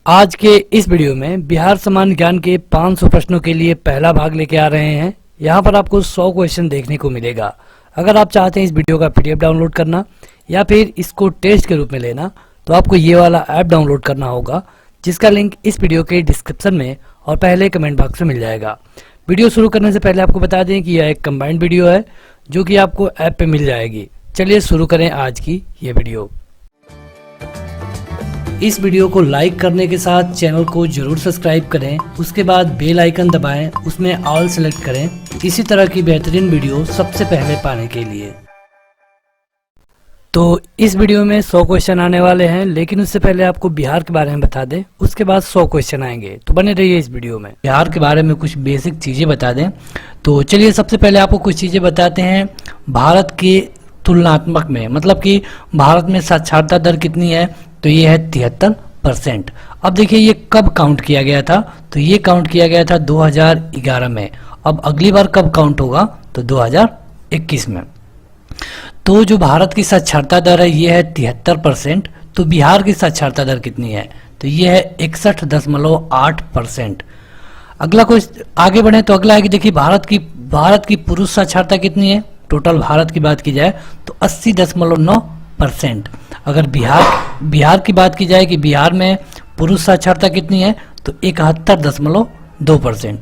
आज के इस वीडियो में बिहार सामान्य ज्ञान के 500 प्रश्नों के लिए पहला भाग लेके आ रहे हैं। यहाँ पर आपको 100 क्वेश्चन देखने को मिलेगा। अगर आप चाहते हैं इस वीडियो का पीडीएफ डाउनलोड करना या फिर इसको टेस्ट के रूप में लेना, तो आपको ये वाला ऐप डाउनलोड करना होगा, जिसका लिंक इस वीडियो के डिस्क्रिप्शन में और पहले कमेंट बॉक्स में मिल जाएगा। वीडियो शुरू करने से पहले आपको बता दें कि यह एक कंबाइंड वीडियो है जो कि आपको ऐप पे मिल जाएगी। चलिए शुरू करें आज की ये वीडियो। इस वीडियो को लाइक करने के साथ चैनल को जरूर सब्सक्राइब करें, उसके बाद बेल आइकन दबाएं, उसमें ऑल सेलेक्ट करें इसी तरह की बेहतरीन वीडियो सबसे पहले पाने के लिए। तो इस वीडियो में 100 क्वेश्चन आने वाले हैं, लेकिन उससे पहले आपको बिहार के बारे में बता दें, उसके बाद 100 क्वेश्चन आएंगे। तो बने रहिए इस वीडियो में। बिहार के बारे में कुछ बेसिक चीज़ें बता दें। तो चलिए सबसे पहले आपको कुछ चीज़ें बताते हैं भारत के तुलनात्मक में, मतलब कि भारत में साक्षरता दर कितनी है। तो ये है 73%। अब देखिए ये कब काउंट किया गया था, तो ये काउंट किया गया था 2011 में। अब अगली बार कब काउंट होगा, तो 2021 में। तो जो भारत की साक्षरता दर है ये है 73%। तो बिहार की साक्षरता दर कितनी है, तो ये है 61.8%। अगला कुछ आगे बढ़े तो अगला है कि देखिए भारत की पुरुष साक्षरता कितनी है। टोटल भारत की बात की जाए तो 80.9%। अगर बिहार की बात की जाए कि बिहार में पुरुष साक्षरता कितनी है, तो 71.2%।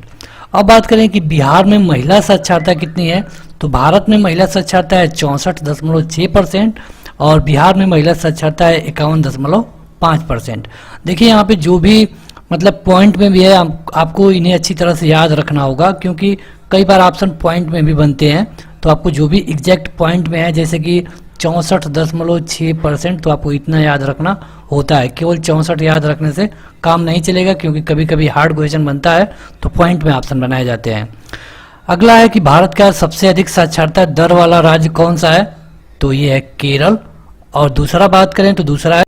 अब बात करें कि बिहार में महिला साक्षरता कितनी है, तो भारत में महिला साक्षरता है 64.6% और बिहार में महिला साक्षरता है 51.5%। देखिए यहाँ पे जो भी मतलब पॉइंट में भी है, आपको इन्हें अच्छी तरह से याद रखना होगा, क्योंकि कई बार ऑप्शन पॉइंट में भी बनते हैं। तो आपको जो भी एग्जैक्ट पॉइंट में है, जैसे कि 64.6%, तो आपको इतना याद रखना होता है। केवल 64 याद रखने से काम नहीं चलेगा, क्योंकि कभी कभी हार्ड क्वेश्चन बनता है तो पॉइंट में ऑप्शन बनाए जाते हैं। अगला है कि भारत का सबसे अधिक साक्षरता दर वाला राज्य कौन सा है, तो ये है केरल। और दूसरा बात करें तो दूसरा है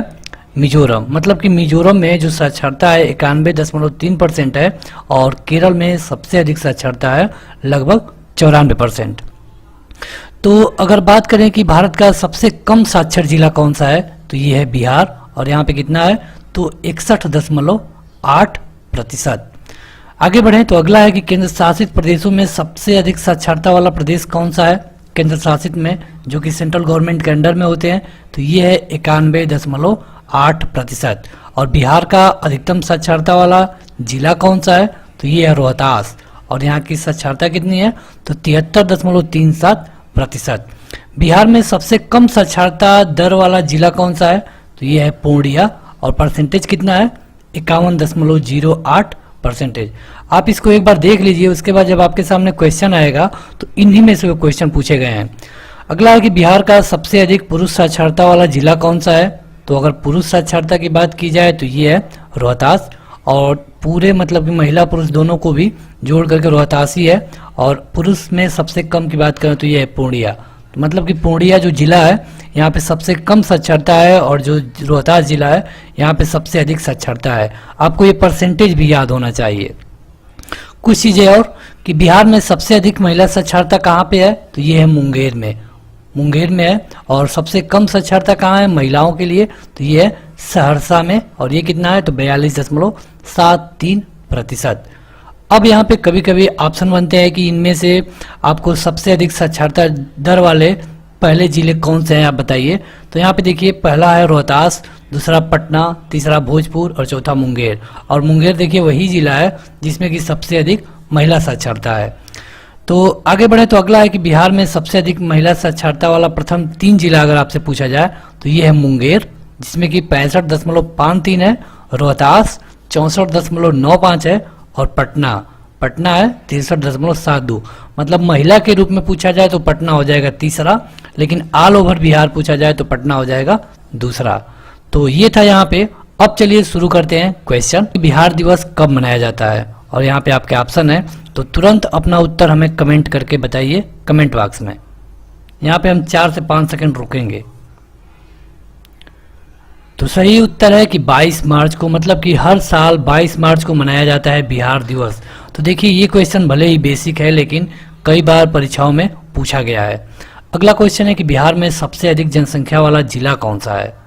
मिजोरम, मतलब कि मिजोरम में जो साक्षरता है 91.3% है और केरल में सबसे अधिक साक्षरता है लगभग 94%। तो अगर बात करें कि भारत का सबसे कम साक्षर जिला कौन सा है, तो ये है बिहार और यहाँ पे कितना है, तो 61.8%। आगे बढ़ें तो अगला है कि केंद्र शासित प्रदेशों में सबसे अधिक साक्षरता वाला प्रदेश कौन सा है, केंद्र शासित में, जो कि सेंट्रल गवर्नमेंट के अंडर में होते हैं। तो ये है 91.8%। और बिहार का अधिकतम साक्षरता वाला जिला कौन सा है, तो ये है रोहतास और यहाँ की साक्षरता कितनी है, तो 73.37%। बिहार में सबसे कम साक्षरता दर वाला जिला कौन सा है, तो ये है पूर्णिया और परसेंटेज कितना है, 51.08%। आप इसको एक बार देख लीजिए, उसके बाद जब आपके सामने क्वेश्चन आएगा तो इन्हीं में से वो क्वेश्चन पूछे गए हैं। अगला है कि बिहार का सबसे अधिक पुरुष साक्षरता वाला जिला कौन सा है, तो अगर पुरुष साक्षरता की बात की जाए तो ये है रोहतास और पूरे मतलब कि महिला पुरुष दोनों को भी जोड़ करके रोहतास ही है। और पुरुष में सबसे कम की बात करें तो ये है पूर्णिया, तो मतलब कि पूर्णिया जो जिला है यहाँ पे सबसे कम साक्षरता है और जो रोहतास जिला है यहाँ पे सबसे अधिक साक्षरता है। आपको ये परसेंटेज भी याद होना चाहिए। कुछ चीज़ें और कि बिहार में सबसे अधिक महिला साक्षरता कहाँ पे है, तो ये है मुंगेर में है। और सबसे कम साक्षरता कहाँ है महिलाओं के लिए, तो ये है सहरसा में और ये कितना है, तो 42.73%। अब यहाँ पे कभी कभी ऑप्शन बनते हैं कि इनमें से आपको सबसे अधिक साक्षरता दर वाले पहले जिले कौन से हैं आप बताइए। तो यहाँ पे देखिए पहला है रोहतास, दूसरा पटना, तीसरा भोजपुर और चौथा मुंगेर। और मुंगेर देखिए वही जिला है जिसमें कि सबसे अधिक महिला साक्षरता है। तो आगे बढ़े तो अगला है कि बिहार में सबसे अधिक महिला साक्षरता वाला प्रथम 3 जिला अगर आपसे पूछा जाए तो ये है मुंगेर जिसमें कि 65.53 है, रोहतास 64.95 है और पटना है 63.72। मतलब महिला के रूप में पूछा जाए तो पटना हो जाएगा तीसरा, लेकिन ऑल ओवर बिहार पूछा जाए तो पटना हो जाएगा दूसरा। तो ये था यहाँ पे। अब चलिए शुरू करते हैं क्वेश्चन। बिहार दिवस कब मनाया जाता है, और यहाँ पे आपके ऑप्शन है, तो तुरंत अपना उत्तर हमें कमेंट करके बताइए कमेंट बॉक्स में। यहाँ पे हम 4 से 5 सेकंड रुकेंगे। तो सही उत्तर है कि 22 मार्च को, मतलब कि हर साल 22 मार्च को मनाया जाता है बिहार दिवस। तो देखिए ये क्वेश्चन भले ही बेसिक है, लेकिन कई बार परीक्षाओं में पूछा गया है। अगला क्वेश्चन है कि बिहार में सबसे अधिक जनसंख्या वाला जिला कौन सा है।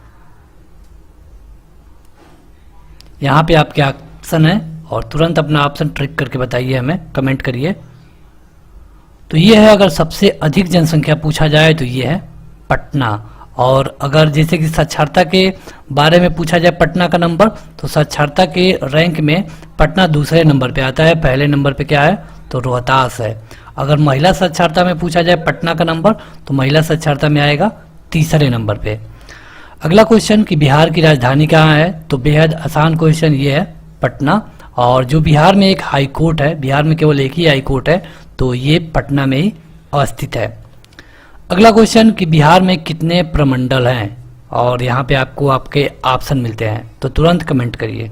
यहाँ पे आपके ऑप्शन है और तुरंत अपना ऑप्शन ट्रिक करके बताइए, हमें कमेंट करिए। तो ये है, अगर सबसे अधिक जनसंख्या पूछा जाए तो ये है पटना। और अगर जैसे कि साक्षरता के बारे में पूछा जाए पटना का नंबर, तो साक्षरता के रैंक में पटना दूसरे नंबर पे आता है, पहले नंबर पे क्या है तो रोहतास है। अगर महिला साक्षरता में पूछा जाए पटना का नंबर, तो महिला साक्षरता में आएगा तीसरे नंबर पे। अगला क्वेश्चन कि बिहार की राजधानी कहाँ है, तो बेहद आसान क्वेश्चन ये है पटना। और जो बिहार में एक हाई कोर्ट है, बिहार में केवल एक ही हाई कोर्ट है, तो ये पटना में ही अवस्थित है। अगला क्वेश्चन कि बिहार में कितने प्रमंडल हैं, और यहाँ पे आपको आपके ऑप्शन मिलते हैं, तो तुरंत कमेंट करिए।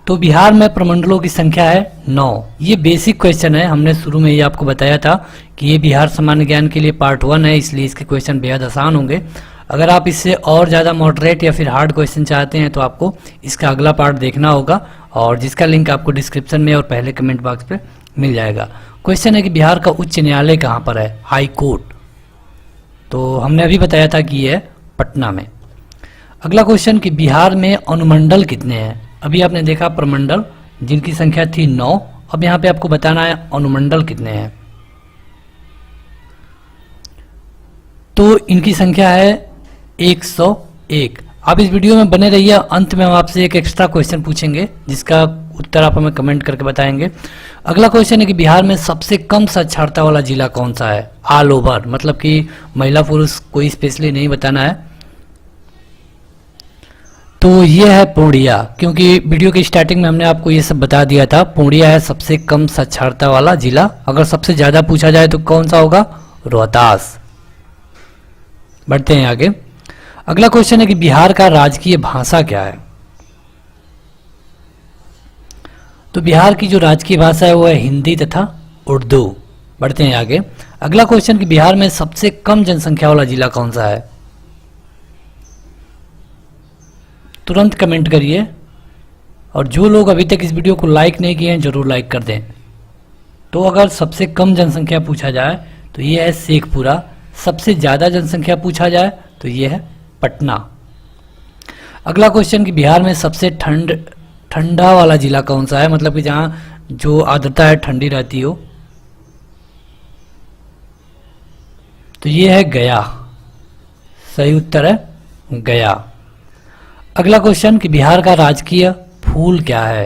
तो बिहार में प्रमंडलों की संख्या है 9। ये बेसिक क्वेश्चन है, हमने शुरू में ही आपको बताया था कि ये बिहार सामान्य ज्ञान के लिए पार्ट 1 है, इसलिए इसके क्वेश्चन बेहद आसान होंगे। अगर आप इससे और ज़्यादा मॉडरेट या फिर हार्ड क्वेश्चन चाहते हैं तो आपको इसका अगला पार्ट देखना होगा, और जिसका लिंक आपको डिस्क्रिप्शन में और पहले कमेंट बॉक्स पे मिल जाएगा। क्वेश्चन है कि बिहार का उच्च न्यायालय कहाँ पर है, हाई कोर्ट, तो हमने अभी बताया था कि ये है पटना में। अगला क्वेश्चन कि बिहार में अनुमंडल कितने हैं। अभी आपने देखा प्रमंडल जिनकी संख्या थी 9, अब यहाँ पे आपको बताना है अनुमंडल कितने हैं। तो इनकी संख्या है 101। आप इस वीडियो में बने रहिए, अंत में हम आपसे एक एक्स्ट्रा क्वेश्चन पूछेंगे जिसका उत्तर आप हमें कमेंट करके बताएंगे। अगला क्वेश्चन है कि बिहार में सबसे कम साक्षरता वाला जिला कौन सा है, ऑल ओवर, मतलब कि महिला पुरुष कोई स्पेशली नहीं बताना है। तो ये है पूर्णिया, क्योंकि वीडियो की स्टार्टिंग में हमने आपको ये सब बता दिया था। पूर्णिया है सबसे कम साक्षरता वाला जिला। अगर सबसे ज्यादा पूछा जाए तो कौन सा होगा, रोहतास। बढ़ते हैं आगे। अगला क्वेश्चन है कि बिहार का राजकीय भाषा क्या है। तो बिहार की जो राजकीय भाषा है वो है हिंदी तथा उर्दू। बढ़ते हैं आगे। अगला क्वेश्चन कि बिहार में सबसे कम जनसंख्या वाला जिला कौन सा है। तुरंत कमेंट करिए, और जो लोग अभी तक इस वीडियो को लाइक नहीं किए हैं जरूर लाइक कर दें। तो अगर सबसे कम जनसंख्या पूछा जाए तो ये है शेखपुरा। सबसे ज्यादा जनसंख्या पूछा जाए तो ये है पटना। अगला क्वेश्चन कि बिहार में सबसे ठंडा वाला जिला कौन सा है, मतलब कि जहां जो आर्द्रता है ठंडी रहती हो, तो ये है गया। सही उत्तर है गया। अगला क्वेश्चन कि बिहार का राजकीय फूल क्या है।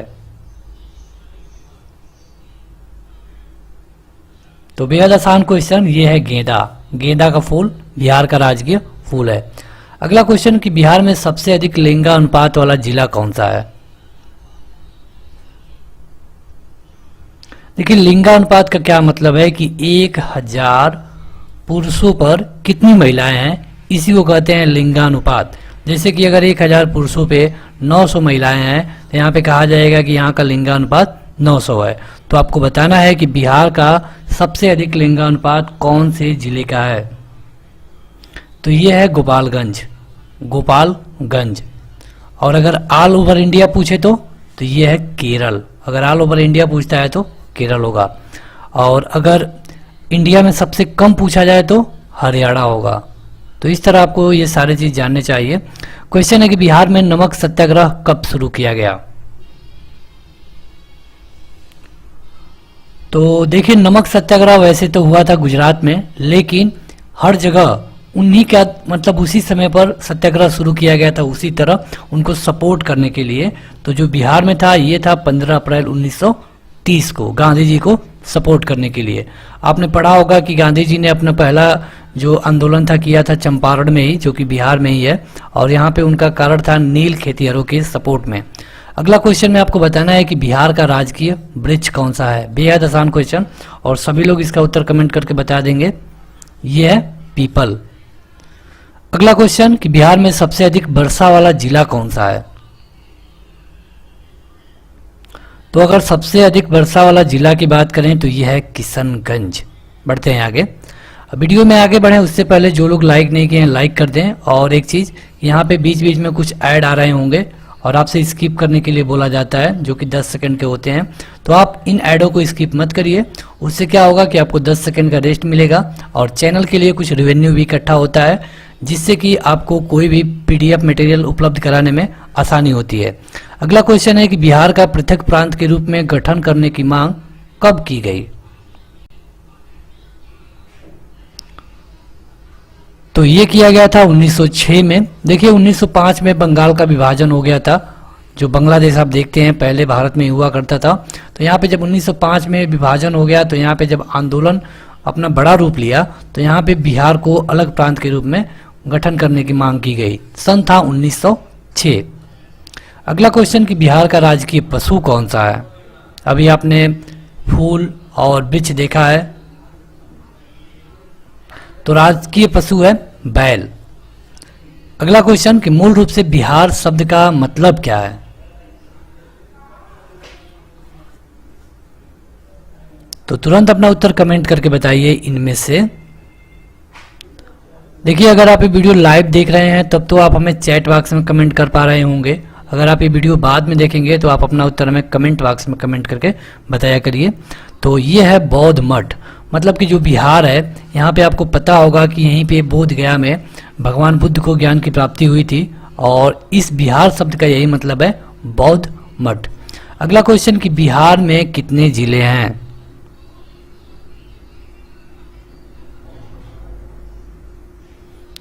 तो बेहद आसान क्वेश्चन, ये है गेंदा। गेंदा का फूल बिहार का राजकीय फूल है। अगला क्वेश्चन कि बिहार में सबसे अधिक लिंगानुपात वाला जिला कौन सा है। देखिए लिंगानुपात का क्या मतलब है कि 1000 पुरुषों पर कितनी महिलाएं हैं, इसी को कहते हैं लिंगानुपात। जैसे कि अगर 1000 पुरुषों पे 900 महिलाएं हैं तो यहाँ पे कहा जाएगा कि यहाँ का लिंगानुपात 900 है। तो आपको बताना है कि बिहार का सबसे अधिक लिंगानुपात कौन से जिले का है। तो ये है गोपालगंज। गोपालगंज। और अगर ऑल ओवर इंडिया पूछे तो ये है केरल। अगर ऑल ओवर इंडिया पूछता है तो केरल होगा। और अगर इंडिया में सबसे कम पूछा जाए तो हरियाणा होगा। तो इस तरह आपको ये सारी चीज जानने चाहिए। क्वेश्चन है कि बिहार में नमक सत्याग्रह कब शुरू किया गया। तो देखिए नमक सत्याग्रह वैसे तो हुआ था गुजरात में, लेकिन हर जगह उन्हीं का मतलब उसी समय पर सत्याग्रह शुरू किया गया था, उसी तरह उनको सपोर्ट करने के लिए। तो जो बिहार में था ये था 15 अप्रैल 1930 को, गांधी जी को सपोर्ट करने के लिए। आपने पढ़ा होगा कि गांधी जी ने अपना पहला जो आंदोलन था किया था चंपारण में ही, जो कि बिहार में ही है, और यहाँ पे उनका कारण था नील खेतिहरों के सपोर्ट में। अगला क्वेश्चन में आपको बताना है कि बिहार का राजकीय वृक्ष कौन सा है। बेहद आसान क्वेश्चन, और सभी लोग इसका उत्तर कमेंट करके बता देंगे। यह है पीपल। अगला क्वेश्चन कि बिहार में सबसे अधिक वर्षा वाला जिला कौन सा है। तो अगर सबसे अधिक वर्षा वाला जिला की बात करें तो यह है किशनगंज। बढ़ते हैं आगे। वीडियो में आगे बढ़े उससे पहले जो लोग लाइक नहीं किए हैं लाइक कर दें। और एक चीज, यहाँ पे बीच बीच में कुछ ऐड आ रहे होंगे और आपसे स्किप करने के लिए बोला जाता है, जो कि 10 सेकंड के होते हैं। तो आप इन ऐडों को स्किप मत करिए, उससे क्या होगा कि आपको 10 सेकंड का रेस्ट मिलेगा और चैनल के लिए कुछ रेवेन्यू भी इकट्ठा होता है, जिससे कि आपको कोई भी पीडीएफ मटेरियल उपलब्ध कराने में आसानी होती है। अगला क्वेश्चन है कि बिहार का पृथक प्रांत के रूप में गठन करने की मांग कब की गई? तो ये किया गया था 1906 में। देखिए 1905 में बंगाल का विभाजन हो गया था, जो बांग्लादेश आप देखते हैं पहले भारत में हुआ करता था। तो यहाँ पे जब 1905 में विभाजन हो गया, तो यहाँ पे जब आंदोलन अपना बड़ा रूप लिया, तो यहाँ पे बिहार को अलग प्रांत के रूप में गठन करने की मांग की गई। सन था 1906। अगला क्वेश्चन कि बिहार का राजकीय पशु कौन सा है? अभी आपने फूल और वृक्ष देखा है, तो राजकीय पशु है बैल। अगला क्वेश्चन कि मूल रूप से बिहार शब्द का मतलब क्या है? तो तुरंत अपना उत्तर कमेंट करके बताइए इनमें से। देखिए अगर आप ये वीडियो लाइव देख रहे हैं तब तो आप हमें चैट बॉक्स में कमेंट कर पा रहे होंगे। अगर आप ये वीडियो बाद में देखेंगे तो आप अपना उत्तर हमें कमेंट बॉक्स में कमेंट करके बताया करिए। तो ये है बौद्ध मठ, मतलब कि जो बिहार है, यहाँ पे आपको पता होगा कि यहीं पे बोध गया में भगवान बुद्ध को ज्ञान की प्राप्ति हुई थी, और इस बिहार शब्द का यही मतलब है बौद्ध मठ। अगला क्वेश्चन कि बिहार में कितने जिले हैं?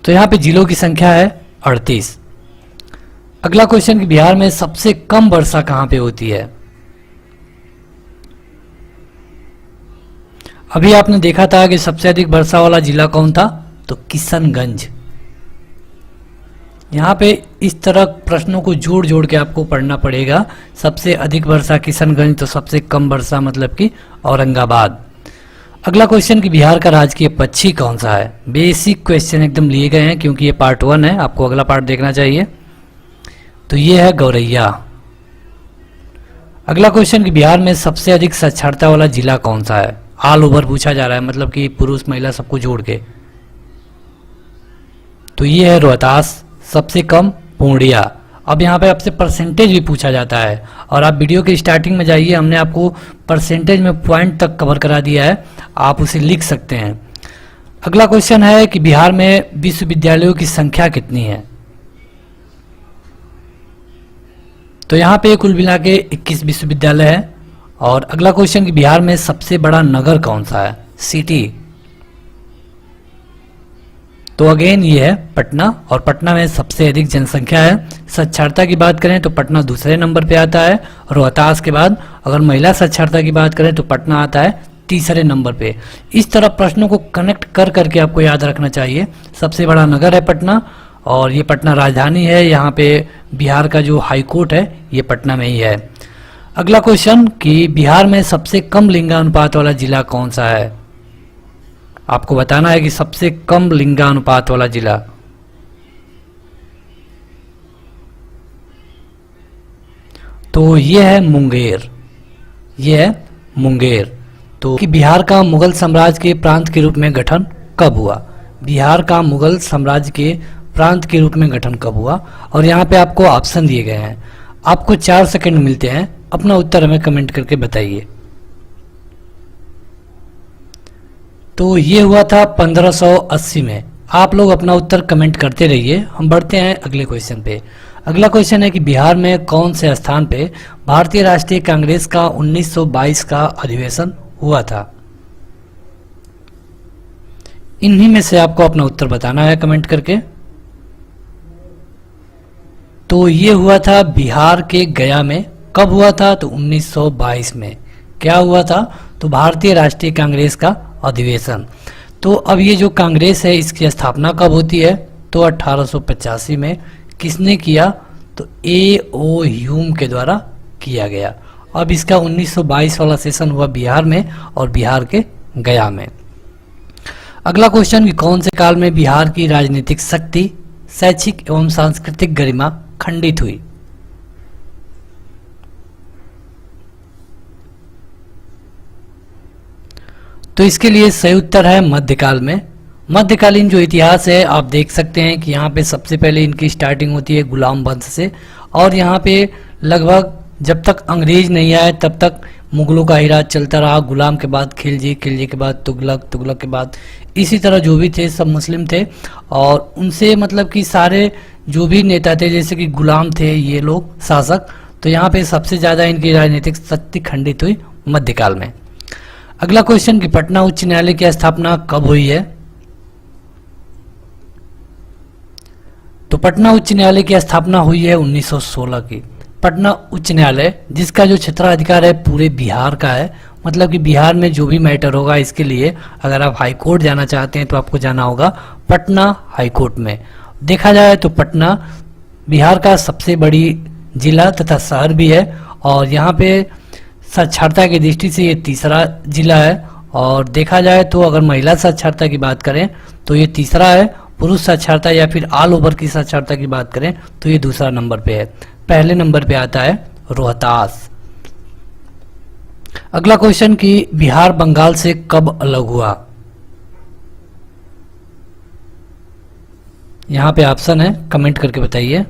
तो यहाँ पे जिलों की संख्या है 38। अगला क्वेश्चन कि बिहार में सबसे कम वर्षा कहाँ पे होती है? अभी आपने देखा था कि सबसे अधिक वर्षा वाला जिला कौन था, तो किशनगंज। यहाँ पे इस तरह प्रश्नों को जोड़ जोड़ के आपको पढ़ना पड़ेगा। सबसे अधिक वर्षा किशनगंज, तो सबसे कम वर्षा मतलब कि औरंगाबाद। अगला क्वेश्चन कि बिहार का राजकीय पक्षी कौन सा है? बेसिक क्वेश्चन एकदम लिए गए हैं, क्योंकि ये पार्ट 1 है, आपको अगला पार्ट देखना चाहिए। तो ये है गौरैया। अगला क्वेश्चन कि बिहार में सबसे अधिक साक्षरता वाला जिला कौन सा है? ऑल ओवर पूछा जा रहा है, मतलब कि पुरुष महिला सबको जोड़ के। तो ये है रोहतास। सबसे कम पूर्णिया। अब यहाँ पे आपसे परसेंटेज भी पूछा जाता है, और आप वीडियो के स्टार्टिंग में जाइए, हमने आपको परसेंटेज में पॉइंट तक कवर करा दिया है, आप उसे लिख सकते हैं। अगला क्वेश्चन है कि बिहार में विश्वविद्यालयों की संख्या कितनी है? तो यहाँ पे कुल मिला के 21 विश्वविद्यालय है। और अगला क्वेश्चन कि बिहार में सबसे बड़ा नगर कौन सा है? सिटी। तो अगेन ये है पटना, और पटना में सबसे अधिक जनसंख्या है। साक्षरता की बात करें तो पटना दूसरे नंबर पे आता है रोहतास के बाद। अगर महिला साक्षरता की बात करें तो पटना आता है तीसरे नंबर पे। इस तरह प्रश्नों को कनेक्ट कर करके आपको याद रखना चाहिए। सबसे बड़ा नगर है पटना, और ये पटना राजधानी है। यहाँ पे बिहार का जो हाई कोर्ट है ये पटना में ही है। अगला क्वेश्चन कि बिहार में सबसे कम लिंगानुपात वाला जिला कौन सा है? आपको बताना है कि सबसे कम लिंगानुपात वाला जिला। तो ये है मुंगेर। ये है मुंगेर। तो कि बिहार का मुगल साम्राज्य के प्रांत के रूप में गठन कब हुआ? बिहार का मुगल साम्राज्य के प्रांत के रूप में गठन कब हुआ? और यहाँ पे आपको ऑप्शन दिए गए हैं, आपको 4 सेकंड मिलते हैं, अपना उत्तर हमें कमेंट करके बताइए। तो ये हुआ था 1580 में। आप लोग अपना उत्तर कमेंट करते रहिए, हम बढ़ते हैं अगले क्वेश्चन पे। अगला क्वेश्चन है कि बिहार में कौन से स्थान पे भारतीय राष्ट्रीय कांग्रेस का 1922 का अधिवेशन हुआ था? इन्हीं में से आपको अपना उत्तर बताना है कमेंट करके। तो ये हुआ था बिहार के गया में। कब हुआ था? तो 1922 में। क्या हुआ था? तो भारतीय राष्ट्रीय कांग्रेस का अधिवेशन। तो अब ये जो कांग्रेस है इसकी स्थापना कब होती है? तो 1885 में। किसने किया? तो A.O. ह्यूम के द्वारा किया गया। अब इसका 1922 वाला सेशन हुआ बिहार में, और बिहार के गया में। अगला क्वेश्चन कि कौन से काल में बिहार की राजनीतिक शक्ति, शैक्षिक एवं सांस्कृतिक गरिमा खंडित हुई? तो इसके लिए सही उत्तर है मध्यकाल में। मध्यकालीन जो इतिहास है आप देख सकते हैं कि यहाँ पे सबसे पहले इनकी स्टार्टिंग होती है गुलाम वंश से, और यहाँ पे लगभग जब तक अंग्रेज नहीं आए तब तक मुगलों का ही राज चलता रहा। गुलाम के बाद खिलजी, खिलजी के बाद तुगलक, तुगलक के बाद इसी तरह जो भी थे सब मुस्लिम थे, और उनसे मतलब कि सारे जो भी नेता थे जैसे कि गुलाम थे ये लोग शासक, तो यहाँ पे सबसे ज़्यादा इनकी राजनीतिक शक्ति खंडित हुई मध्यकाल में। अगला क्वेश्चन कि पटना उच्च न्यायालय की स्थापना कब हुई है? तो पटना उच्च न्यायालय की स्थापना हुई है 1916 की। पटना उच्च न्यायालय जिसका जो क्षेत्राधिकार है पूरे बिहार का है, मतलब कि बिहार में जो भी मैटर होगा इसके लिए अगर आप हाई कोर्ट जाना चाहते हैं तो आपको जाना होगा पटना हाई कोर्ट में। देखा जाए तो पटना बिहार का सबसे बड़ी जिला तथा शहर भी है, और यहाँ पे साक्षरता की दृष्टि से ये तीसरा जिला है, और देखा जाए तो अगर महिला साक्षरता की बात करें तो ये तीसरा है, पुरुष साक्षरता या फिर ऑल ओवर की साक्षरता की बात करें तो ये दूसरा नंबर पे है। पहले नंबर पे आता है रोहतास। अगला क्वेश्चन कि बिहार बंगाल से कब अलग हुआ? यहां पे ऑप्शन है, कमेंट करके बताइए।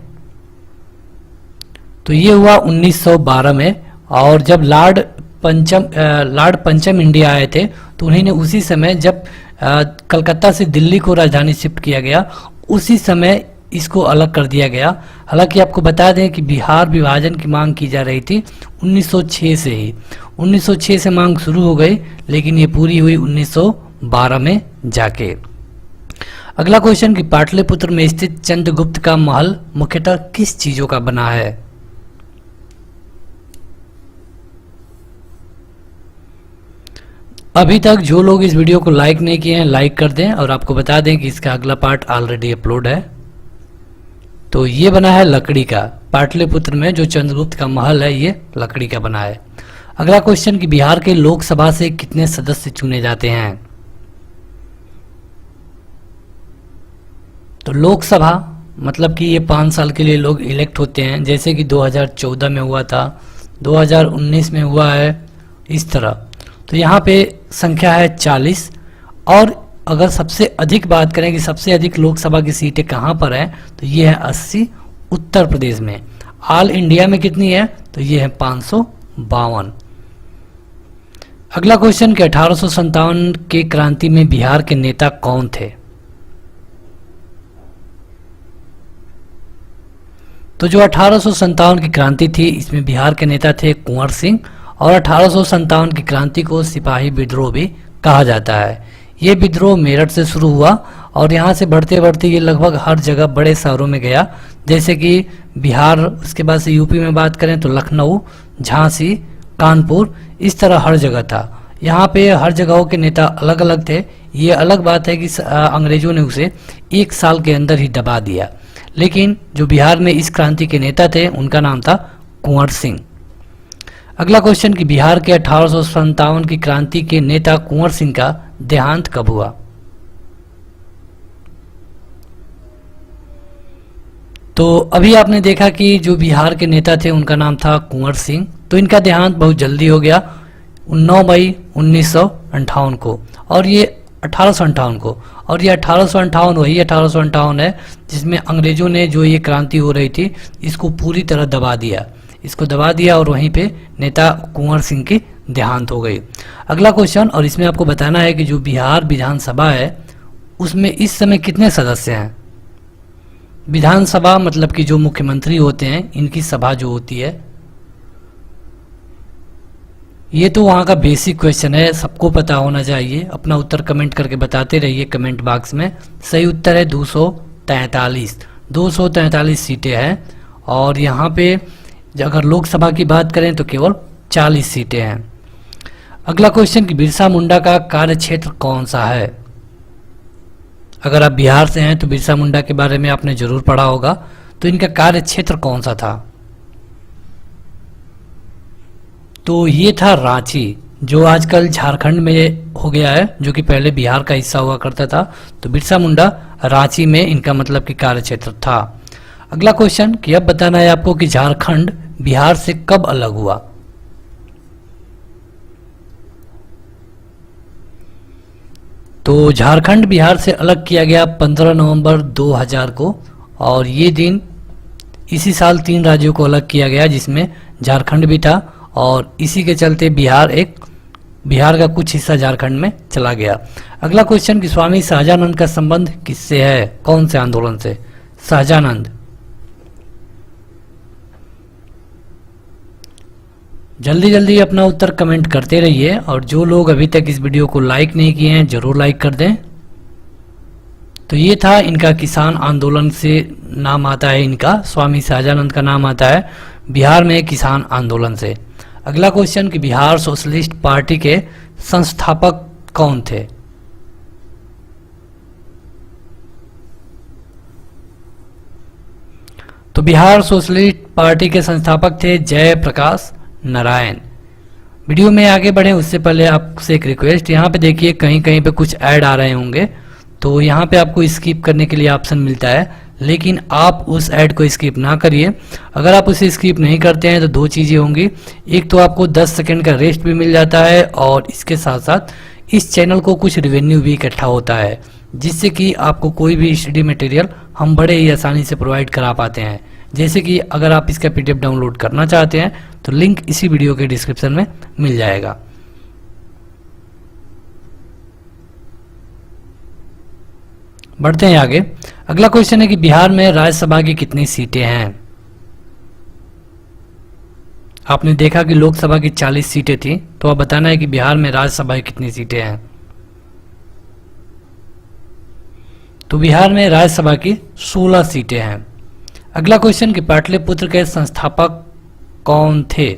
तो ये हुआ 1912 में, और जब लॉर्ड पंचम इंडिया आए थे तो उन्हीं ने उसी समय जब कलकत्ता से दिल्ली को राजधानी शिफ्ट किया गया उसी समय इसको अलग कर दिया गया। हालांकि आपको बता दें कि बिहार विभाजन की मांग की जा रही थी 1906 से ही। 1906 से मांग शुरू हो गई, लेकिन ये पूरी हुई 1912 में जाके। अगला क्वेश्चन कि पाटलिपुत्र में स्थित चंद्रगुप्त का महल मुख्यतः किस चीजों का बना है? अभी तक जो लोग इस वीडियो को लाइक नहीं किए हैं लाइक कर दें, और आपको बता दें कि इसका अगला पार्ट ऑलरेडी अपलोड है। तो ये बना है लकड़ी का। पाटलिपुत्र में जो चंद्रगुप्त का महल है ये लकड़ी का बना है। अगला क्वेश्चन कि बिहार के लोकसभा से कितने सदस्य चुने जाते हैं? तो लोकसभा मतलब कि ये 5 साल के लिए लोग इलेक्ट होते हैं, जैसे कि 2014 में हुआ था, 2019 में हुआ है, इस तरह। तो यहाँ पे संख्या है 40। और अगर सबसे अधिक बात करें कि सबसे अधिक लोकसभा की सीटें कहाँ पर हैं, तो ये है 80 उत्तर प्रदेश में। ऑल इंडिया में कितनी है? तो ये है 552। अगला क्वेश्चन कि 1857 के क्रांति में बिहार के नेता कौन थे? तो जो 1857 की क्रांति थी इसमें बिहार के नेता थे कुंवर सिंह, और 1857 की क्रांति को सिपाही विद्रोह भी कहा जाता है। ये विद्रोह मेरठ से शुरू हुआ और यहाँ से बढ़ते बढ़ते ये लगभग हर जगह बड़े शहरों में गया, जैसे कि बिहार, उसके बाद से यूपी में बात करें तो लखनऊ, झांसी, कानपुर, इस तरह हर जगह था। यहाँ पे हर जगहों के नेता अलग अलग थे। ये अलग बात है कि अंग्रेजों ने उसे 1 साल के अंदर ही दबा दिया, लेकिन जो बिहार में इस क्रांति के नेता थे उनका नाम था कुंवर सिंह। अगला क्वेश्चन कि बिहार के 1857 की क्रांति के नेता कुंवर सिंह का देहांत कब हुआ? तो अभी आपने देखा कि जो बिहार के नेता थे उनका नाम था कुंवर सिंह, तो इनका देहांत बहुत जल्दी हो गया 9 मई 1958 को, और ये 1858 को, और ये 1858 वही 1858 है जिसमें अंग्रेजों ने जो ये क्रांति हो रही थी इसको पूरी तरह दबा दिया, और वहीं पे नेता कुंवर सिंह की देहांत हो गई। अगला क्वेश्चन, और इसमें आपको बताना है कि जो बिहार विधानसभा है उसमें इस समय कितने सदस्य हैं? विधानसभा मतलब कि जो मुख्यमंत्री होते हैं इनकी सभा जो होती है, ये तो वहाँ का बेसिक क्वेश्चन है, सबको पता होना चाहिए। अपना उत्तर कमेंट करके बताते रहिए कमेंट बॉक्स में। सही उत्तर है 243। 243 सीटें हैं, और यहाँ पे अगर लोकसभा की बात करें तो केवल 40 सीटें हैं। अगला क्वेश्चन कि बिरसा मुंडा का कार्य क्षेत्र कौन सा है? अगर आप बिहार से हैं तो बिरसा मुंडा के बारे में आपने जरूर पढ़ा होगा, तो इनका कार्य क्षेत्र कौन सा था? तो ये था रांची, जो आजकल झारखंड में हो गया है, जो कि पहले बिहार का हिस्सा हुआ करता था। तो बिरसा मुंडा रांची में इनका मतलब कि कार्य क्षेत्र था। अगला क्वेश्चन कि अब बताना है आपको कि झारखंड बिहार से कब अलग हुआ? तो झारखंड बिहार से अलग किया गया 15 नवंबर 2000 को, और ये दिन इसी साल 3 राज्यों को अलग किया गया जिसमें झारखंड भी था, और इसी के चलते बिहार का कुछ हिस्सा झारखंड में चला गया। अगला क्वेश्चन कि स्वामी सहजानंद का संबंध किससे है, कौन से आंदोलन से? सहजानंद। जल्दी जल्दी अपना उत्तर कमेंट करते रहिए, और जो लोग अभी तक इस वीडियो को लाइक नहीं किए हैं जरूर लाइक कर दें। तो ये था इनका किसान आंदोलन से नाम आता है, इनका स्वामी सहजानंद का नाम आता है बिहार में किसान आंदोलन से। अगला क्वेश्चन कि बिहार सोशलिस्ट पार्टी के संस्थापक कौन थे? तो बिहार सोशलिस्ट पार्टी के संस्थापक थे जयप्रकाश नारायण। वीडियो में आगे बढ़े उससे पहले आपसे एक रिक्वेस्ट, यहाँ पे देखिए कहीं कहीं पे कुछ ऐड आ रहे होंगे, तो यहाँ पे आपको स्किप करने के लिए ऑप्शन मिलता है, लेकिन आप उस ऐड को स्किप ना करिए। अगर आप उसे स्किप नहीं करते हैं तो दो चीज़ें होंगी, एक तो आपको 10 सेकंड का रेस्ट भी मिल जाता है, और इसके साथ साथ इस चैनल को कुछ रेवेन्यू भी इकट्ठा होता है, जिससे कि आपको कोई भी स्टडी मटेरियल हम बड़े ही आसानी से प्रोवाइड करा पाते हैं। जैसे कि अगर आप इसका PDF डाउनलोड करना चाहते हैं तो लिंक इसी वीडियो के डिस्क्रिप्शन में मिल जाएगा। बढ़ते हैं आगे। अगला क्वेश्चन है कि बिहार में राज्यसभा की कितनी सीटें हैं? आपने देखा कि लोकसभा की 40 सीटें थी, तो अब बताना है कि बिहार में राज्यसभा की कितनी सीटें हैं। तो बिहार में राज्यसभा की 16 सीटें हैं। अगला क्वेश्चन कि पाटलिपुत्र के संस्थापक कौन थे?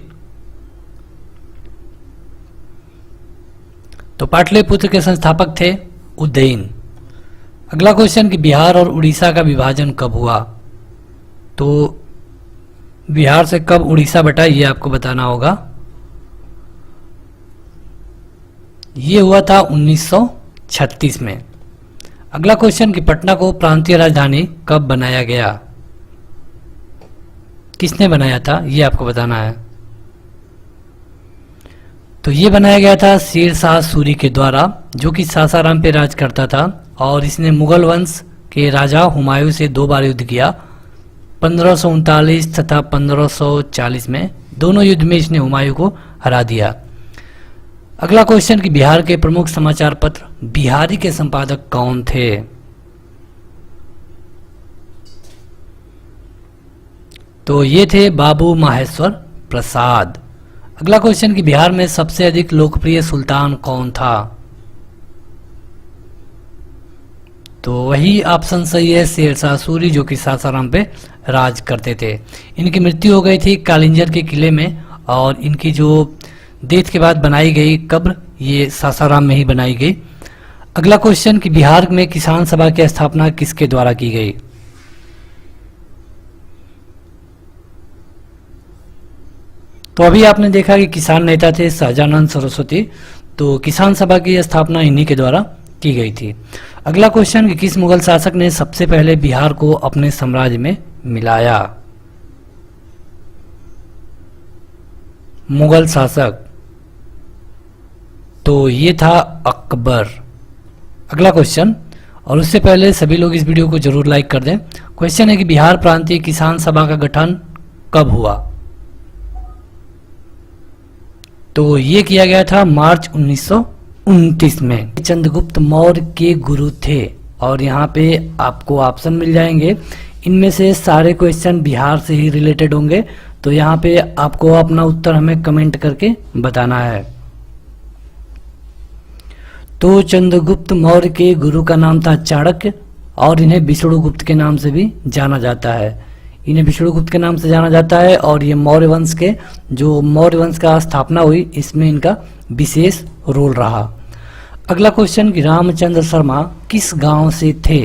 तो पाटलिपुत्र के संस्थापक थे उदयन। अगला क्वेश्चन कि बिहार और उड़ीसा का विभाजन कब हुआ? तो बिहार से कब उड़ीसा बटा ये आपको बताना होगा। ये हुआ था 1936 में। अगला क्वेश्चन कि पटना को प्रांतीय राजधानी कब बनाया गया? किसने बनाया था ये आपको बताना है। तो ये बनाया गया था शेर शाह सूरी के द्वारा, जो कि सासाराम पे राज करता था, और इसने मुगल वंश के राजा हुमायूं से 2 बार युद्ध किया, 1539 तथा 1540 में। दोनों युद्ध में इसने हुमायूं को हरा दिया। अगला क्वेश्चन कि बिहार के प्रमुख समाचार पत्र बिहारी के संपादक कौन थे? तो ये थे बाबू माहेश्वर प्रसाद। अगला क्वेश्चन कि बिहार में सबसे अधिक लोकप्रिय सुल्तान कौन था? तो वही ऑप्शन सही है, शेर शाह सूरी, जो कि सासाराम पे राज करते थे। इनकी मृत्यु हो गई थी कालिंजर के किले में, और इनकी जो डेथ के बाद बनाई गई कब्र ये सासाराम में ही बनाई गई। अगला क्वेश्चन कि बिहार में किसान सभा की स्थापना किसके द्वारा की गई? तो अभी आपने देखा कि किसान नेता थे सहजानंद सरस्वती, तो किसान सभा की स्थापना इन्हीं के द्वारा की गई थी। अगला क्वेश्चन कि किस मुगल शासक ने सबसे पहले बिहार को अपने साम्राज्य में मिलाया? मुगल शासक, तो ये था अकबर। अगला क्वेश्चन, और उससे पहले सभी लोग इस वीडियो को जरूर लाइक कर दें। क्वेश्चन है कि बिहार प्रांतीय किसान सभा का गठन कब हुआ? तो ये किया गया था मार्च 1929 में। चंद्रगुप्त मौर्य के गुरु थे, और यहाँ पे आपको ऑप्शन मिल जाएंगे, इनमें से सारे क्वेश्चन बिहार से ही रिलेटेड होंगे, तो यहाँ पे आपको अपना उत्तर हमें कमेंट करके बताना है। तो चंद्रगुप्त मौर्य के गुरु का नाम था चाणक्य, और इन्हें विष्णुगुप्त के नाम से भी जाना जाता है। इन्हें विष्णुगुप्त के नाम से जाना जाता है, और ये मौर्य वंश के जो मौर्य वंश का स्थापना हुई इसमें इनका विशेष रोल रहा। अगला क्वेश्चन कि रामचंद्र शर्मा किस गांव से थे?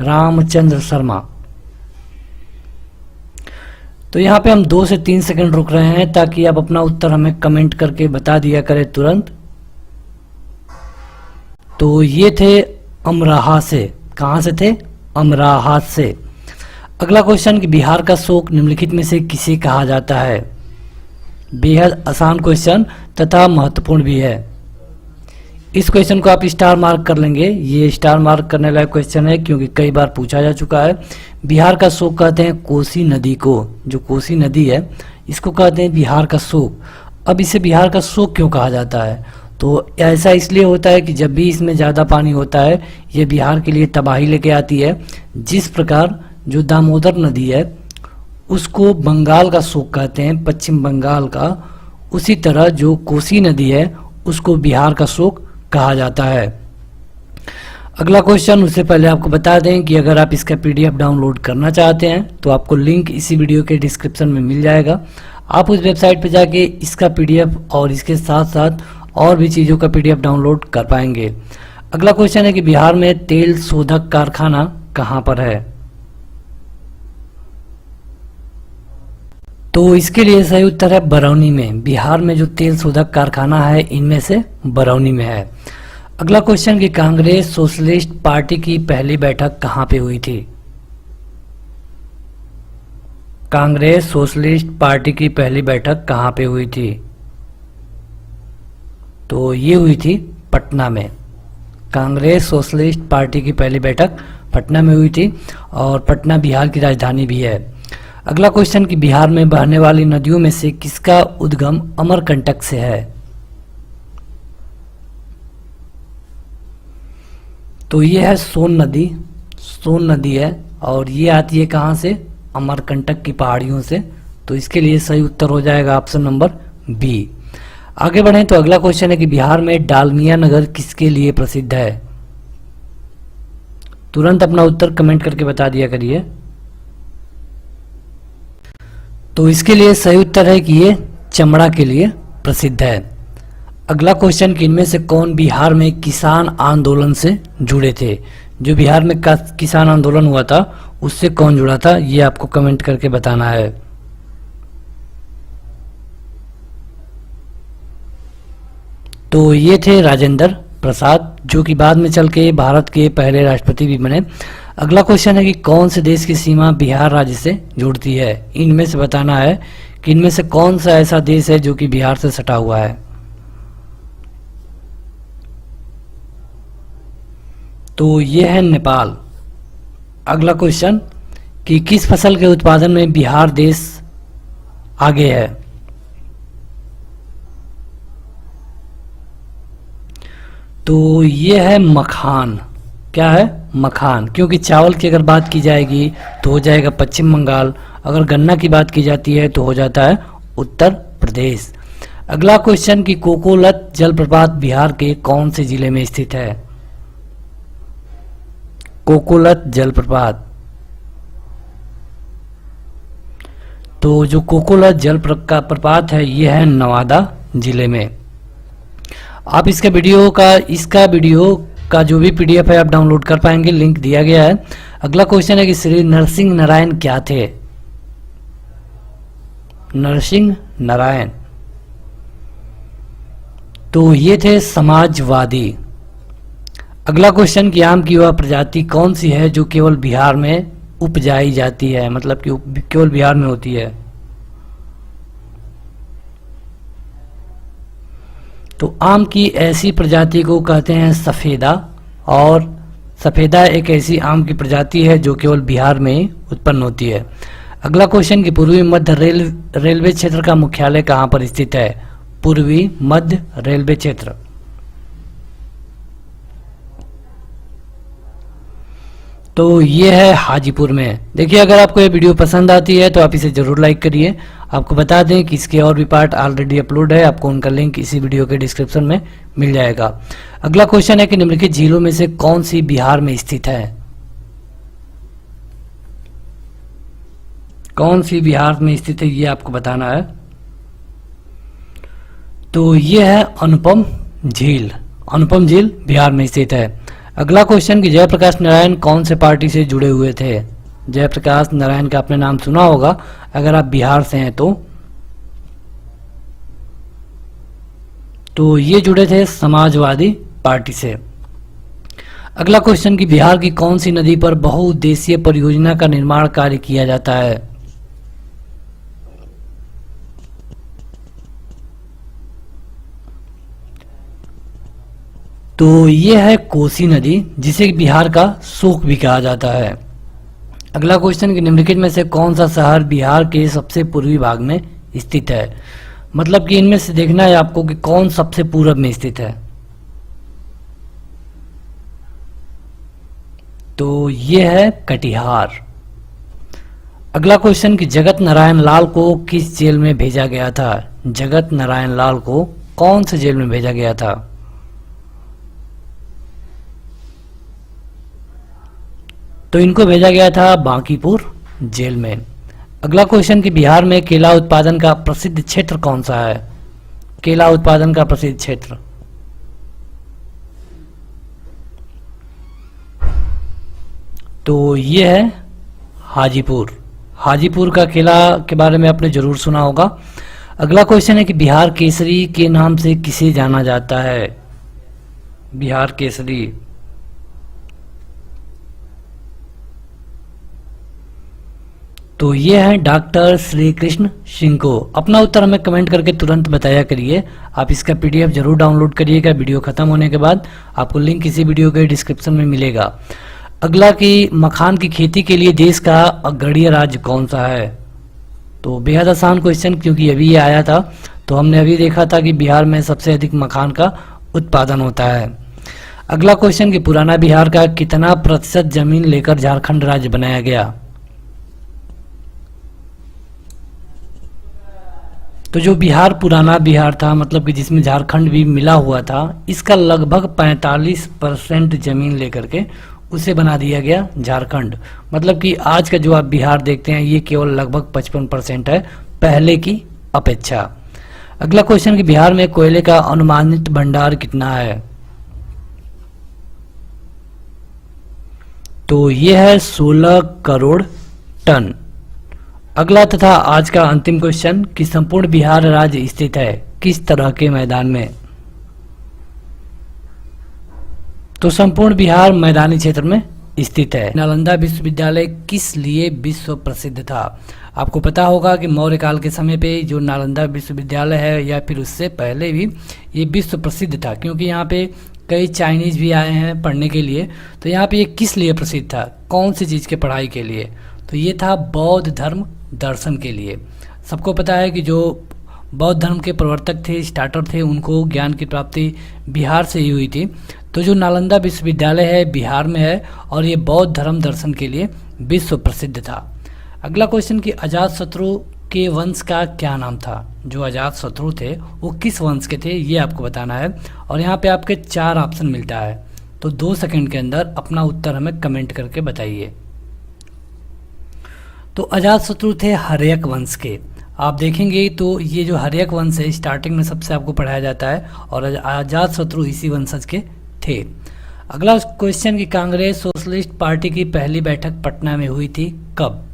रामचंद्र शर्मा, तो यहाँ पे हम 2 से 3 सेकंड रुक रहे हैं ताकि आप अपना उत्तर हमें कमेंट करके बता दिया करें तुरंत। तो ये थे अमराहा से। कहां से थे? अमराहा से। अगला क्वेश्चन कि बिहार का शोक निम्नलिखित में से किसे कहा जाता है? बेहद आसान क्वेश्चन तथा महत्वपूर्ण भी है। इस क्वेश्चन को आप स्टार मार्क कर लेंगे। ये स्टार मार्क करने लायक क्वेश्चन है क्योंकि कई बार पूछा जा चुका है। बिहार का शोक कहते हैं कोसी नदी को, जो कोसी नदी है इसको कहते हैं बिहार का शोक। अब इसे बिहार का शोक क्यों कहा जाता है? तो ऐसा इसलिए होता है कि जब भी इसमें ज़्यादा पानी होता है ये बिहार के लिए तबाही लेके आती है। जिस प्रकार जो दामोदर नदी है उसको बंगाल का शोक कहते हैं, पश्चिम बंगाल का, उसी तरह जो कोसी नदी है उसको बिहार का शोक कहा जाता है। अगला क्वेश्चन, उससे पहले आपको बता दें कि अगर आप इसका पीडीएफ डाउनलोड करना चाहते हैं तो आपको लिंक इसी वीडियो के डिस्क्रिप्शन में मिल जाएगा। आप उस वेबसाइट पर जाके इसका पीडीएफ और इसके साथ साथ और भी चीज़ों का पीडीएफ डाउनलोड कर पाएंगे। अगला क्वेश्चन है कि बिहार में तेल शोधक कारखाना कहाँ पर है? तो इसके लिए सही उत्तर है बरौनी में। बिहार में जो तेल शोधक कारखाना है इनमें से बरौनी में है। अगला क्वेश्चन कि कांग्रेस सोशलिस्ट पार्टी की पहली बैठक कहाँ पे हुई थी? कांग्रेस सोशलिस्ट पार्टी की पहली बैठक कहाँ पे हुई थी? तो ये हुई थी पटना में। कांग्रेस सोशलिस्ट पार्टी की पहली बैठक पटना में हुई थी और पटना बिहार की राजधानी भी है। अगला क्वेश्चन कि बिहार में बहने वाली नदियों में से किसका उद्गम अमरकंटक से है? तो ये है सोन नदी। सोन नदी है और ये आती है कहाँ से? अमरकंटक की पहाड़ियों से। तो इसके लिए सही उत्तर हो जाएगा ऑप्शन नंबर बी। आगे बढ़ें तो अगला क्वेश्चन है कि बिहार में डालमिया नगर किसके लिए प्रसिद्ध है? तुरंत अपना उत्तर कमेंट करके बता दिया करिए। तो इसके लिए सही उत्तर है कि ये चमड़ा के लिए प्रसिद्ध है। अगला क्वेश्चन कि इनमें से कौन बिहार में किसान आंदोलन से जुड़े थे? जो बिहार में किसान आंदोलन हुआ था उससे कौन जुड़ा था, ये आपको कमेंट करके बताना है। तो ये थे राजेंद्र प्रसाद, जो कि बाद में चल के भारत के पहले राष्ट्रपति भी बने। अगला क्वेश्चन है कि कौन से देश की सीमा बिहार राज्य से जुड़ती है? इनमें से बताना है कि इनमें से कौन सा ऐसा देश है जो कि बिहार से सटा हुआ है। तो ये है नेपाल। अगला क्वेश्चन कि किस फसल के उत्पादन में बिहार देश आगे है? तो ये है मखान। क्या है? मखान। क्योंकि चावल की अगर बात की जाएगी तो हो जाएगा पश्चिम बंगाल, अगर गन्ना की बात की जाती है तो हो जाता है उत्तर प्रदेश। अगला क्वेश्चन कि कोकोलत जलप्रपात बिहार के कौन से जिले में स्थित है? कोकोलत जलप्रपात। तो जो कोकोलत जलप्रपात है ये है नवादा जिले में। आप इसका वीडियो का जो भी पीडीएफ है आप डाउनलोड कर पाएंगे, लिंक दिया गया है। अगला क्वेश्चन है कि श्री नरसिंह नारायण क्या थे? नरसिंह नारायण, तो ये थे समाजवादी। अगला क्वेश्चन कि आम की वह प्रजाति कौन सी है जो केवल बिहार में उपजाई जाती है, मतलब कि केवल बिहार में होती है? तो आम की ऐसी प्रजाति को कहते हैं सफेदा, और सफेदा एक ऐसी आम की प्रजाति है जो केवल बिहार में उत्पन्न होती है। अगला क्वेश्चन कि पूर्वी मध्य रेलवे क्षेत्र का मुख्यालय कहाँ पर स्थित है? पूर्वी मध्य रेलवे क्षेत्र। तो ये है हाजीपुर में। देखिए अगर आपको ये वीडियो पसंद आती है तो आप इसे जरूर लाइक करिए। आपको बता दें कि इसके और भी पार्ट ऑलरेडी अपलोड है, आपको उनका लिंक इसी वीडियो के डिस्क्रिप्शन में मिल जाएगा। अगला क्वेश्चन है कि निम्नलिखित झीलों में से कौन सी बिहार में स्थित है? कौन सी बिहार में स्थित है ये आपको बताना है। तो ये है अनुपम झील। अनुपम झील बिहार में स्थित है। अगला क्वेश्चन कि जयप्रकाश नारायण कौन से पार्टी से जुड़े हुए थे? जयप्रकाश नारायण का आपने नाम सुना होगा अगर आप बिहार से हैं तो ये जुड़े थे समाजवादी पार्टी से। अगला क्वेश्चन कि बिहार की कौन सी नदी पर बहुउद्देशीय परियोजना का निर्माण कार्य किया जाता है? तो ये है कोसी नदी, जिसे बिहार का शोक भी कहा जाता है। अगला क्वेश्चन कि निम्नलिखित में से कौन सा शहर बिहार के सबसे पूर्वी भाग में स्थित है। मतलब कि इनमें से देखना है आपको कि कौन सबसे पूरब में स्थित है। तो ये है कटिहार। अगला क्वेश्चन कि जगत नारायण लाल को किस जेल में भेजा गया था। जगत नारायण लाल को कौन से जेल में भेजा गया था। तो इनको भेजा गया था बांकीपुर जेल में। अगला क्वेश्चन कि बिहार में केला उत्पादन का प्रसिद्ध क्षेत्र कौन सा है। केला उत्पादन का प्रसिद्ध क्षेत्र तो ये है हाजीपुर। हाजीपुर का केला के बारे में आपने जरूर सुना होगा। अगला क्वेश्चन है कि बिहार केसरी के नाम से किसे जाना जाता है। बिहार केसरी तो ये है डॉक्टर श्री कृष्ण सिंह को। अपना उत्तर हमें कमेंट करके तुरंत बताया करिए। आप इसका पीडीएफ जरूर डाउनलोड करिएगा। वीडियो खत्म होने के बाद आपको लिंक इसी वीडियो के डिस्क्रिप्शन में मिलेगा। अगला कि मखान की खेती के लिए देश का अग्रणीय राज्य कौन सा है। तो बेहद आसान क्वेश्चन, क्योंकि अभी ये आया था। तो हमने अभी देखा था कि बिहार में सबसे अधिक मखान का उत्पादन होता है। अगला क्वेश्चन कि पुराना बिहार का कितना प्रतिशत जमीन लेकर झारखंड राज्य बनाया गया। तो जो बिहार पुराना बिहार था, मतलब कि जिसमें झारखंड भी मिला हुआ था, इसका लगभग 45% जमीन लेकर के उसे बना दिया गया झारखंड। मतलब कि आज का जो आप बिहार देखते हैं ये केवल लगभग 55% है पहले की अपेक्षा। अगला क्वेश्चन कि बिहार में कोयले का अनुमानित भंडार कितना है। तो ये है 16 करोड़ टन। अगला तथा आज का अंतिम क्वेश्चन कि संपूर्ण बिहार राज्य स्थित है किस तरह के मैदान में। तो संपूर्ण बिहार मैदानी क्षेत्र में स्थित है। नालंदा विश्वविद्यालय किस लिए विश्व प्रसिद्ध था। आपको पता होगा कि मौर्य काल के समय पे जो नालंदा विश्वविद्यालय है या फिर उससे पहले भी ये विश्व प्रसिद्ध था, क्योंकि यहाँ पे कई चाइनीज भी आए हैं पढ़ने के लिए। तो यहाँ पे ये किस लिए प्रसिद्ध था, कौन सी चीज़ के पढ़ाई के लिए। तो ये था बौद्ध धर्म दर्शन के लिए। सबको पता है कि जो बौद्ध धर्म के प्रवर्तक थे, स्टार्टर थे, उनको ज्ञान की प्राप्ति बिहार से ही हुई थी। तो जो नालंदा विश्वविद्यालय है बिहार में है और ये बौद्ध धर्म दर्शन के लिए विश्व प्रसिद्ध था। अगला क्वेश्चन कि अजातशत्रु के वंश का क्या नाम था। जो अजातशत्रु थे वो किस वंश के थे ये आपको बताना है। और यहाँ पे आपके 4 ऑप्शन मिलता है। तो 2 सेकंड के अंदर अपना उत्तर हमें कमेंट करके बताइए। तो अजातशत्रु थे हर्यक वंश के। आप देखेंगे तो ये जो हर्यक वंश है स्टार्टिंग में सबसे आपको पढ़ाया जाता है और अजातशत्रु इसी वंशज के थे। अगला क्वेश्चन कि कांग्रेस सोशलिस्ट पार्टी की पहली बैठक पटना में हुई थी कब।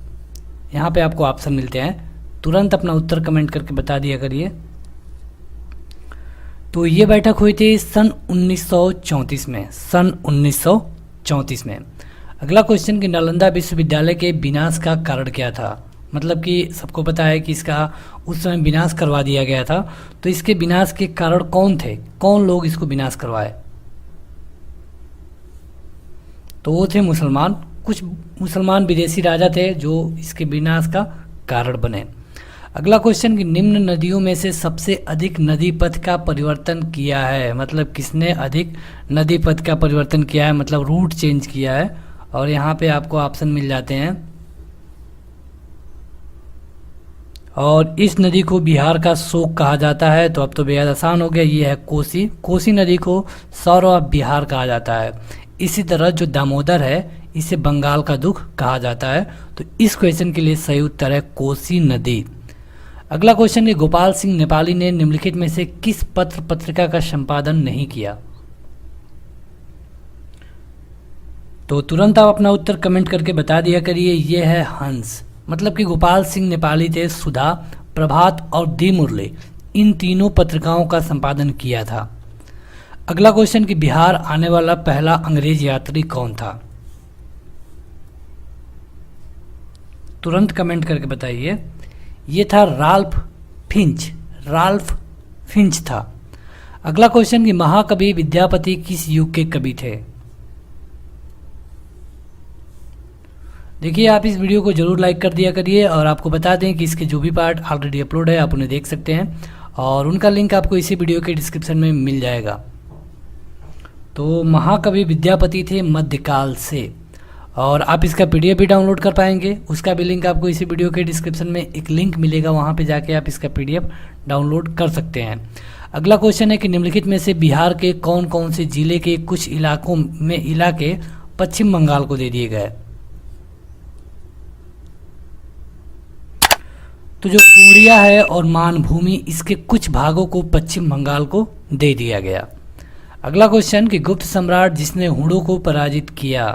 यहाँ पे आपको ऑप्शन मिलते हैं, तुरंत अपना उत्तर कमेंट करके बता दिया करिए। तो ये बैठक हुई थी सन 1934 में, सन 1934 में। अगला क्वेश्चन कि नालंदा विश्वविद्यालय के विनाश का कारण क्या था। मतलब कि सबको पता है कि इसका उस समय विनाश करवा दिया गया था। तो इसके विनाश के कारण कौन थे, कौन लोग इसको विनाश करवाए। तो वो थे मुसलमान। कुछ मुसलमान विदेशी राजा थे जो इसके विनाश का कारण बने। अगला क्वेश्चन कि निम्न नदियों में से सबसे अधिक नदी पथ का परिवर्तन किया है। मतलब किसने अधिक नदी पथ का परिवर्तन किया है, मतलब रूट चेंज किया है। और यहाँ पे आपको ऑप्शन मिल जाते हैं। और इस नदी को बिहार का शोक कहा जाता है। तो अब तो बेहद आसान हो गया, ये है कोसी। कोसी नदी को सौर ऑफ बिहार कहा जाता है। इसी तरह जो दामोदर है इसे बंगाल का दुख कहा जाता है। तो इस क्वेश्चन के लिए सही उत्तर है कोसी नदी। अगला क्वेश्चन है गोपाल सिंह नेपाली ने निम्नलिखित में से किस पत्र पत्रिका का संपादन नहीं किया। तो तुरंत आप अपना उत्तर कमेंट करके बता दिया करिए। ये है हंस। मतलब कि गोपाल सिंह नेपाली थे सुधा, प्रभात और दी मुरली, इन तीनों पत्रिकाओं का संपादन किया था। अगला क्वेश्चन कि बिहार आने वाला पहला अंग्रेज यात्री कौन था। तुरंत कमेंट करके बताइए। ये था राल्फ फिंच। राल्फ फिंच था। अगला क्वेश्चन कि महाकवि विद्यापति किस युग के कवि थे। देखिए आप इस वीडियो को जरूर लाइक कर दिया करिए और आपको बता दें कि इसके जो भी पार्ट ऑलरेडी अपलोड है आप उन्हें देख सकते हैं और उनका लिंक आपको इसी वीडियो के डिस्क्रिप्शन में मिल जाएगा। तो महाकवि विद्यापति थे मध्यकाल से और आप इसका पीडीएफ भी डाउनलोड कर पाएंगे, उसका भी लिंक आपको इसी वीडियो के डिस्क्रिप्शन में एक लिंक मिलेगा, वहाँ पे जाके आप इसका पीडीएफ डाउनलोड कर सकते हैं। अगला क्वेश्चन है कि निम्नलिखित में से बिहार के कौन कौन से जिले के कुछ इलाकों में इलाके पश्चिम बंगाल को दे दिए गए। तो जो पूर्णिया है और मानभूमि इसके कुछ भागों को पश्चिम बंगाल को दे दिया गया। अगला क्वेश्चन कि गुप्त सम्राट जिसने हुणों को पराजित किया।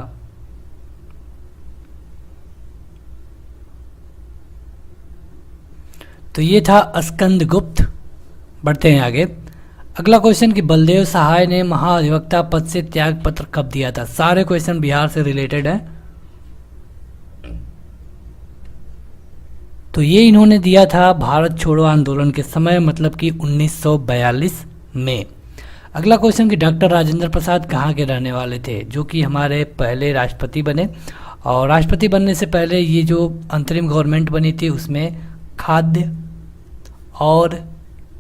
तो ये था स्कंदगुप्त। बढ़ते हैं आगे। अगला क्वेश्चन कि बलदेव सहाय ने महाधिवक्ता पद से त्याग पत्र कब दिया था। सारे क्वेश्चन बिहार से रिलेटेड हैं। तो ये इन्होंने दिया था भारत छोड़ो आंदोलन के समय, मतलब कि 1942 में। अगला क्वेश्चन कि डॉक्टर राजेंद्र प्रसाद कहाँ के रहने वाले थे, जो कि हमारे पहले राष्ट्रपति बने और राष्ट्रपति बनने से पहले ये जो अंतरिम गवर्नमेंट बनी थी उसमें खाद्य और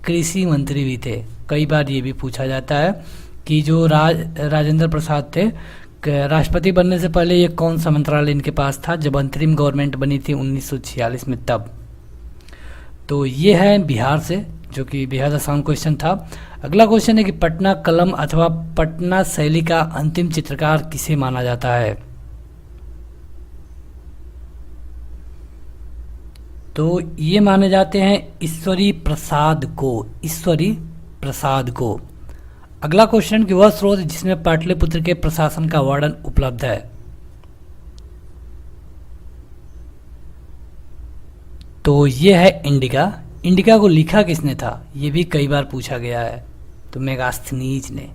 कृषि मंत्री भी थे। कई बार ये भी पूछा जाता है कि जो राजेंद्र प्रसाद थे राष्ट्रपति बनने से पहले ये कौन सा मंत्रालय इनके पास था जब अंतरिम गवर्नमेंट बनी थी 1946 में तब। तो ये है बिहार से, जो कि बेहद आसान क्वेश्चन था। अगला क्वेश्चन है कि पटना कलम अथवा पटना शैली का अंतिम चित्रकार किसे माना जाता है। तो ये माने जाते हैं ईश्वरी प्रसाद को, ईश्वरी प्रसाद को। अगला क्वेश्चन कि वह स्रोत जिसमें पाटलिपुत्र के प्रशासन का वर्णन उपलब्ध है। तो ये है इंडिका। इंडिका को लिखा किसने था, ये भी कई बार पूछा गया है। तो मेगास्थनीज ने।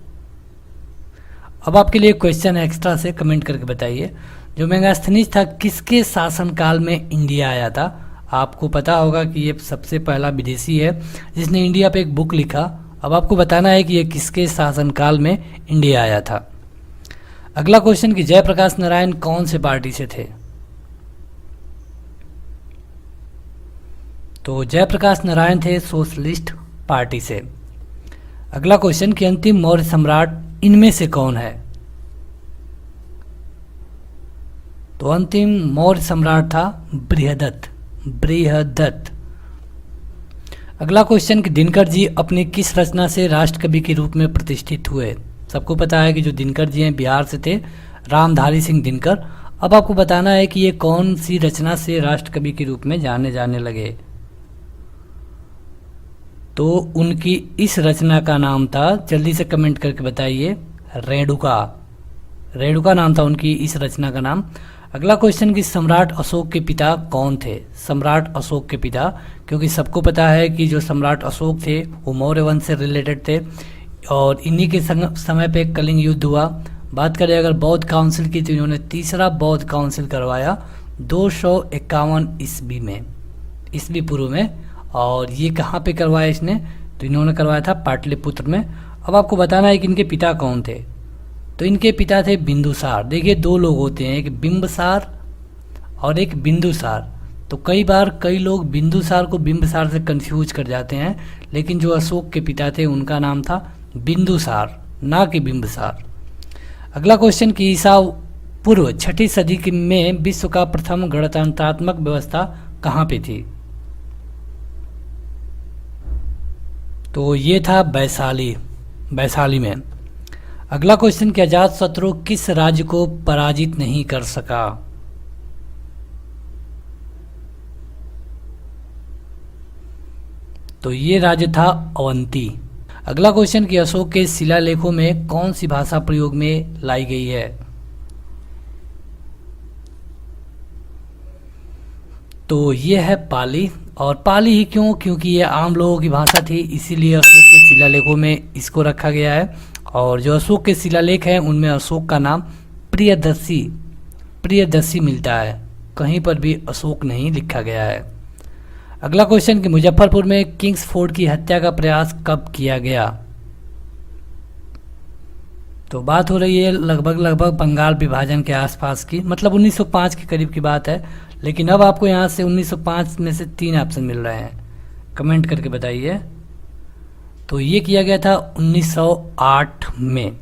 अब आपके लिए क्वेश्चन एक्स्ट्रा से कमेंट करके बताइए, जो मेगास्थनीज था किसके शासनकाल में इंडिया आया था। आपको पता होगा कि ये सबसे पहला विदेशी है जिसने इंडिया पे एक बुक लिखा। अब आपको बताना है कि ये किसके शासनकाल में इंडिया आया था। अगला क्वेश्चन कि जयप्रकाश नारायण कौन से पार्टी से थे। तो जयप्रकाश नारायण थे सोशलिस्ट पार्टी से। अगला क्वेश्चन कि अंतिम मौर्य सम्राट इनमें से कौन है। तो अंतिम मौर्य सम्राट था बृहदत्त, बृहदत्त। अगला क्वेश्चन कि दिनकर जी अपनी किस रचना से राष्ट्रकवि के रूप में प्रतिष्ठित हुए। सबको पता है कि जो दिनकर जी हैं बिहार से थे, रामधारी सिंह दिनकर। अब आपको बताना है कि ये कौन सी रचना से राष्ट्रकवि के रूप में जाने जाने लगे। तो उनकी इस रचना का नाम था, जल्दी से कमेंट करके बताइए, रेणुका। रेणुका नाम था उनकी इस रचना का नाम। अगला क्वेश्चन कि सम्राट अशोक के पिता कौन थे। सम्राट अशोक के पिता, क्योंकि सबको पता है कि जो सम्राट अशोक थे वो मौर्य वंश से रिलेटेड थे और इन्हीं के समय पे कलिंग युद्ध हुआ। बात करें अगर बौद्ध काउंसिल की, तो इन्होंने तीसरा बौद्ध काउंसिल करवाया 251 ईस्वी में, ईस्वी पूर्व में। और ये कहाँ पे करवाया इसने, तो इन्होंने करवाया था पाटलिपुत्र में। अब आपको बताना है कि इनके पिता कौन थे। तो इनके पिता थे बिंदुसार। देखिए दो लोग होते हैं, एक बिंबसार और एक बिंदुसार। तो कई बार कई लोग बिंदुसार को बिंबसार से कंफ्यूज कर जाते हैं, लेकिन जो अशोक के पिता थे उनका नाम था बिंदुसार, ना कि बिंबसार। अगला क्वेश्चन कि ईसा पूर्व 6ठी सदी में विश्व का प्रथम गणतंत्रात्मक व्यवस्था कहाँ पे थी। तो ये था वैशाली, वैशाली में। अगला क्वेश्चन कि अजातशत्रु किस राज्य को पराजित नहीं कर सका। तो ये राज्य था अवंती। अगला क्वेश्चन कि अशोक के शिलालेखों में कौन सी भाषा प्रयोग में लाई गई है। तो ये है पाली। और पाली ही क्यों, क्योंकि ये आम लोगों की भाषा थी, इसीलिए अशोक के शिलालेखों में इसको रखा गया है। और जो अशोक के शिलालेख हैं उनमें अशोक का नाम प्रियदर्शी, प्रियदर्शी मिलता है, कहीं पर भी अशोक नहीं लिखा गया है। अगला क्वेश्चन कि मुजफ्फरपुर में किंग्स फोर्ट की हत्या का प्रयास कब किया गया। तो बात हो रही है लगभग बंगाल विभाजन के आसपास की, मतलब 1905 के करीब की बात है। लेकिन अब आपको यहाँ से 1905 में से 3 ऑप्शन मिल रहे हैं, कमेंट करके बताइए। तो ये किया गया था 1908 में।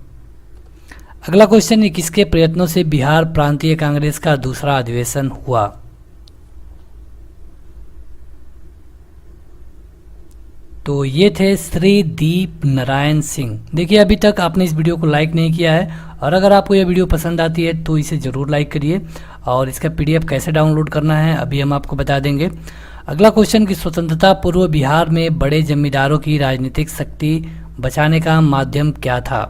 अगला क्वेश्चन है, किसके प्रयत्नों से बिहार प्रांतीय कांग्रेस का दूसरा अधिवेशन हुआ? तो ये थे श्री दीप नारायण सिंह। देखिए अभी तक आपने इस वीडियो को लाइक नहीं किया है, और अगर आपको यह वीडियो पसंद आती है तो इसे ज़रूर लाइक करिए। और इसका पीडीएफ कैसे डाउनलोड करना है अभी हम आपको बता देंगे। अगला क्वेश्चन कि स्वतंत्रता पूर्व बिहार में बड़े जमींदारों की राजनीतिक शक्ति बचाने का माध्यम क्या था?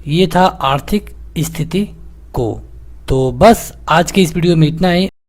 ये था आर्थिक स्थिति को। तो बस आज के इस वीडियो में इतना ही।